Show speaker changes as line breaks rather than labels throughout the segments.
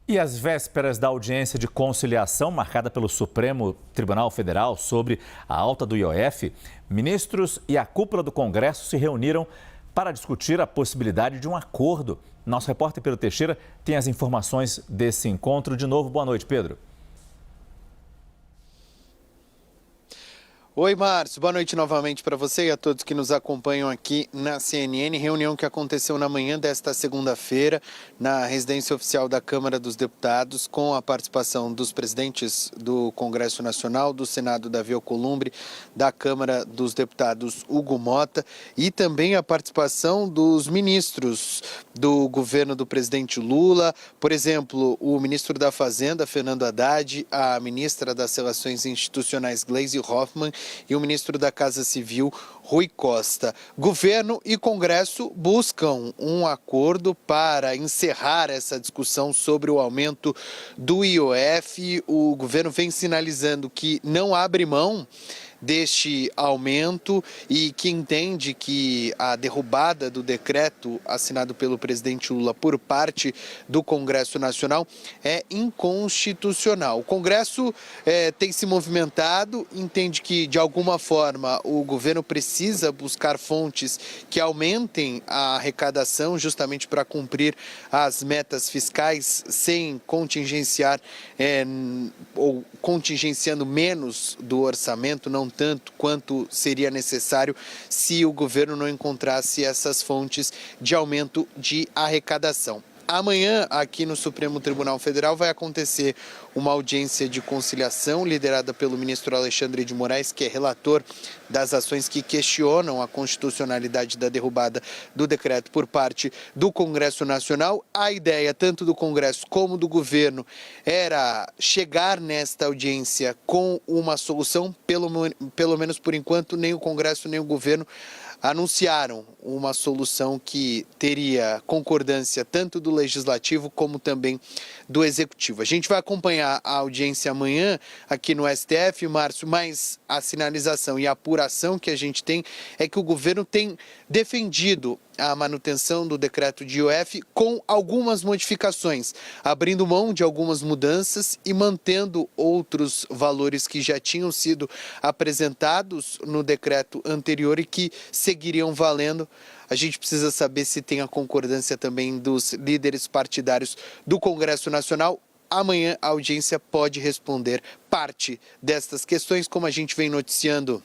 E às vésperas da audiência de conciliação marcada pelo Supremo Tribunal Federal sobre a alta do IOF, ministros e a cúpula do Congresso se reuniram para discutir a possibilidade de um acordo. Nosso repórter Pedro Teixeira tem as informações desse encontro. De novo, boa noite, Pedro.
Oi, Márcio. Boa noite novamente para você e a todos que nos acompanham aqui na CNN. Reunião que aconteceu na manhã desta segunda-feira na residência oficial da Câmara dos Deputados, com a participação dos presidentes do Congresso Nacional, do Senado, Davi Alcolumbre, da Câmara dos Deputados, Hugo Mota, e também a participação dos ministros do governo do presidente Lula, por exemplo, o ministro da Fazenda, Fernando Haddad, a ministra das Relações Institucionais, Gleisi Hoffmann, e o ministro da Casa Civil, Rui Costa. Governo e Congresso buscam um acordo para encerrar essa discussão sobre o aumento do IOF. O governo vem sinalizando que não abre mão deste aumento e que entende que a derrubada do decreto assinado pelo presidente Lula por parte do Congresso Nacional é inconstitucional. O Congresso tem se movimentado, entende que de alguma forma o governo precisa buscar fontes que aumentem a arrecadação justamente para cumprir as metas fiscais sem contingenciar ou contingenciando menos do orçamento, não tanto quanto seria necessário se o governo não encontrasse essas fontes de aumento de arrecadação. Amanhã, aqui no Supremo Tribunal Federal, vai acontecer uma audiência de conciliação liderada pelo ministro Alexandre de Moraes, que é relator das ações que questionam a constitucionalidade da derrubada do decreto por parte do Congresso Nacional. A ideia, tanto do Congresso como do governo, era chegar nesta audiência com uma solução, pelo menos por enquanto, nem o Congresso nem o governo anunciaram uma solução que teria concordância tanto do Legislativo como também do Executivo. A gente vai acompanhar a audiência amanhã aqui no STF, Márcio, mas a sinalização e a apuração que a gente tem é que o governo tem defendido a manutenção do decreto de IOF com algumas modificações, abrindo mão de algumas mudanças e mantendo outros valores que já tinham sido apresentados no decreto anterior e que seguiriam valendo. A gente precisa saber se tem a concordância também dos líderes partidários do Congresso Nacional. Amanhã a audiência pode responder parte destas questões, como a gente vem noticiando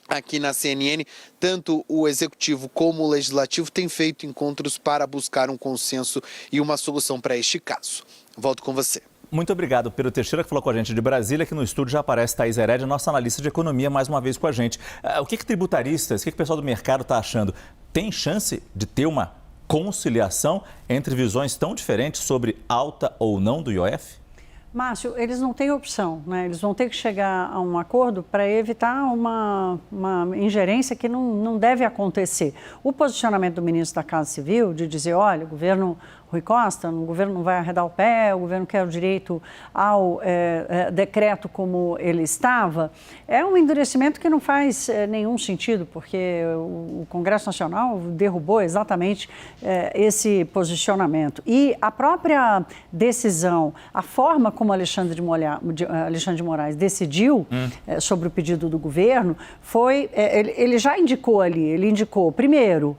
aqui na CNN, tanto o Executivo como o Legislativo têm feito encontros para buscar um consenso e uma solução para este caso. Volto com você.
Muito obrigado, Pedro Teixeira, que falou com a gente de Brasília. Aqui no estúdio já aparece Thaís Herédia, nossa analista de economia, mais uma vez com a gente. O que tributaristas, o que o pessoal do mercado está achando? Tem chance de ter uma conciliação entre visões tão diferentes sobre alta ou não do IOF?
Márcio, eles não têm opção, né? Eles vão ter que chegar a um acordo para evitar uma ingerência que não deve acontecer. O posicionamento do ministro da Casa Civil de dizer, olha, o governo Rui Costa, o governo não vai arredar o pé, o governo quer o direito ao decreto como ele estava, é um endurecimento que não faz nenhum sentido, porque o Congresso Nacional derrubou exatamente esse posicionamento. E a própria decisão, a forma como Alexandre de Moraes decidiu sobre o pedido do governo, foi, ele já indicou ali, ele indicou, primeiro,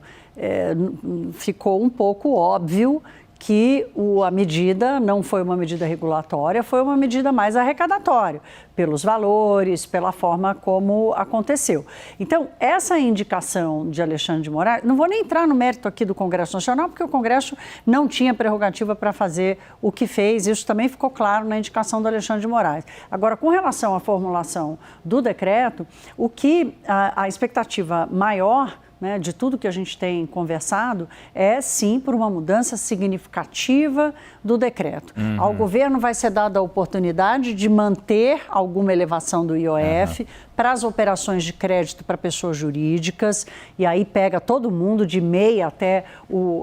ficou um pouco óbvio que a medida não foi uma medida regulatória, foi uma medida mais arrecadatória, pelos valores, pela forma como aconteceu. Então, essa indicação de Alexandre de Moraes, não vou nem entrar no mérito aqui do Congresso Nacional, porque o Congresso não tinha prerrogativa para fazer o que fez, isso também ficou claro na indicação do Alexandre de Moraes. Agora, com relação à formulação do decreto, o que a expectativa maior, né, de tudo que a gente tem conversado, é sim por uma mudança significativa do decreto. Ao governo vai ser dada a oportunidade de manter alguma elevação do IOF para as operações de crédito para pessoas jurídicas, e aí pega todo mundo, de MEI até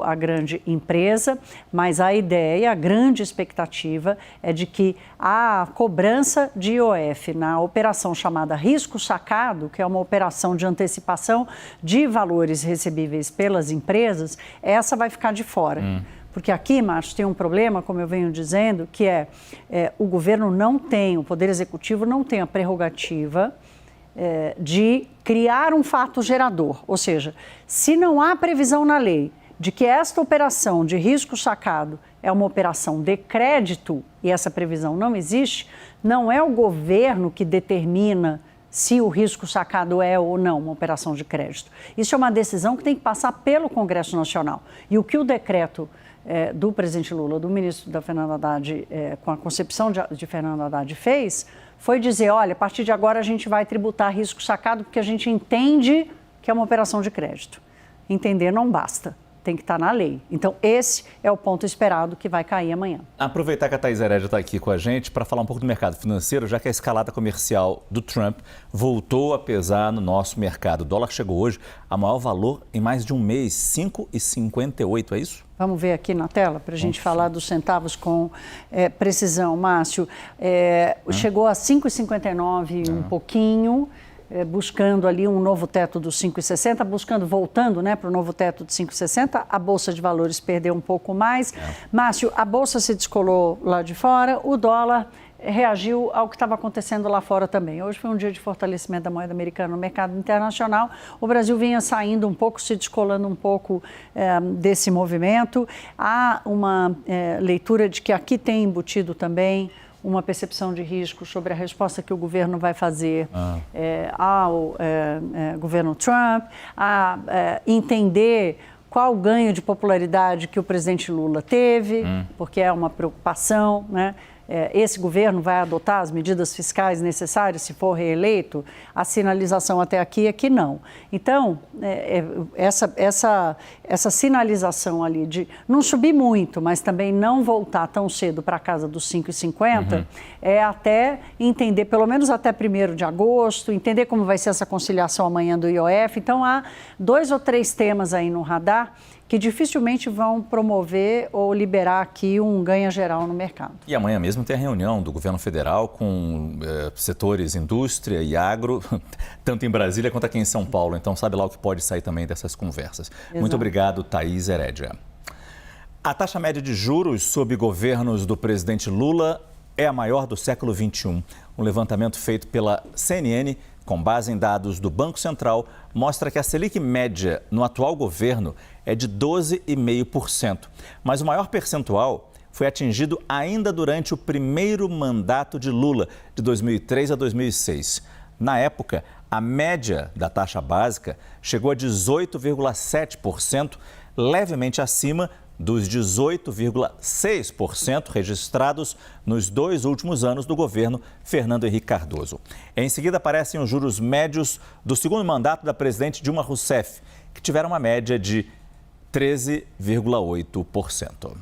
a grande empresa, mas a ideia, a grande expectativa é de que a cobrança de IOF na operação chamada risco sacado, que é uma operação de antecipação de valores recebíveis pelas empresas, essa vai ficar de fora. Porque aqui, Márcio, tem um problema, como eu venho dizendo, que o governo não tem, o Poder Executivo não tem a prerrogativa de criar um fato gerador. Ou seja, se não há previsão na lei de que esta operação de risco sacado é uma operação de crédito, e essa previsão não existe, não é o governo que determina se o risco sacado é ou não uma operação de crédito. Isso é uma decisão que tem que passar pelo Congresso Nacional. E o que o decreto do presidente Lula, do ministro da Fernando Haddad, com a concepção de Fernando Haddad fez, foi dizer, olha, a partir de agora a gente vai tributar risco sacado porque a gente entende que é uma operação de crédito. Entender não basta. Tem que estar na lei. Então, esse é o ponto esperado que vai cair amanhã.
Aproveitar que a Thaís Herédia está aqui com a gente para falar um pouco do mercado financeiro, já que a escalada comercial do Trump voltou a pesar no nosso mercado. O dólar chegou hoje a maior valor em mais de um mês, 5,58, é isso?
Vamos ver aqui na tela para a gente falar dos centavos com precisão. Márcio, chegou a 5,59 um pouquinho, buscando ali um novo teto dos 5,60, voltando para o novo teto de 5,60. A Bolsa de Valores perdeu um pouco mais. Márcio, a Bolsa se descolou lá de fora, o dólar reagiu ao que estava acontecendo lá fora também. Hoje foi um dia de fortalecimento da moeda americana no mercado internacional. O Brasil vinha saindo um pouco, se descolando um pouco desse movimento. Há uma leitura de que aqui tem embutido também uma percepção de risco sobre a resposta que o governo vai fazer ao governo Trump, a entender qual o ganho de popularidade que o presidente Lula teve, porque é uma preocupação, né? Esse governo vai adotar as medidas fiscais necessárias se for reeleito? A sinalização até aqui é que não. Então, essa sinalização ali de não subir muito, mas também não voltar tão cedo para a casa dos 5,50, é até entender, pelo menos até 1º de agosto, entender como vai ser essa conciliação amanhã do IOF. Então, há 2 ou 3 temas aí no radar que dificilmente vão promover ou liberar aqui um ganho geral no mercado.
E amanhã mesmo tem a reunião do governo federal com setores indústria e agro, tanto em Brasília quanto aqui em São Paulo. Então, sabe lá o que pode sair também dessas conversas. Exato. Muito obrigado, Thaís Herédia. A taxa média de juros sob governos do presidente Lula é a maior do século XXI. Um levantamento feito pela CNN, com base em dados do Banco Central, mostra que a Selic média no atual governo é de 12,5%. Mas o maior percentual foi atingido ainda durante o primeiro mandato de Lula, de 2003 a 2006. Na época, a média da taxa básica chegou a 18,7%, levemente acima dos 18,6% registrados nos 2 últimos anos do governo Fernando Henrique Cardoso. Em seguida, aparecem os juros médios do segundo mandato da presidente Dilma Rousseff, que tiveram uma média de 13,8%.